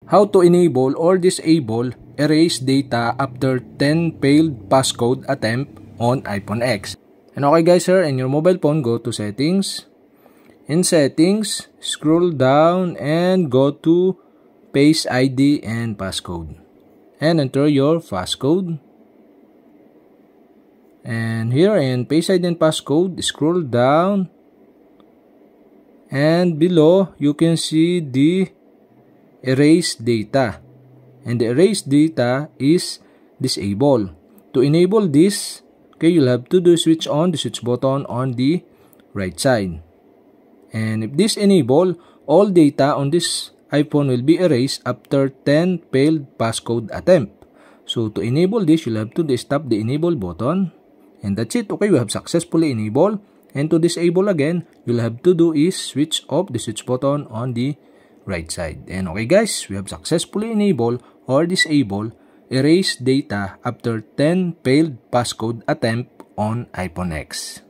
how to enable or disable erase data after 10 failed passcode attempt on iPhone X. And okay guys, here in your mobile phone, go to settings. In settings, scroll down and go to Face ID and passcode. And enter your passcode. And here in Face ID and passcode, scroll down. And below, you can see the erase data. And the erase data is disable. To enable this, okay, you'll have to do switch on the switch button on the right side. And if this enable, all data on this iPhone will be erased after 10 failed passcode attempt. So to enable this, you'll have to stop the enable button. And that's it. Okay, we have successfully enabled. And to disable again, you'll have to do is switch off the switch button on the right side. And okay guys, we have successfully enabled or disabled erase data after 10 failed passcode attempt on iPhone X.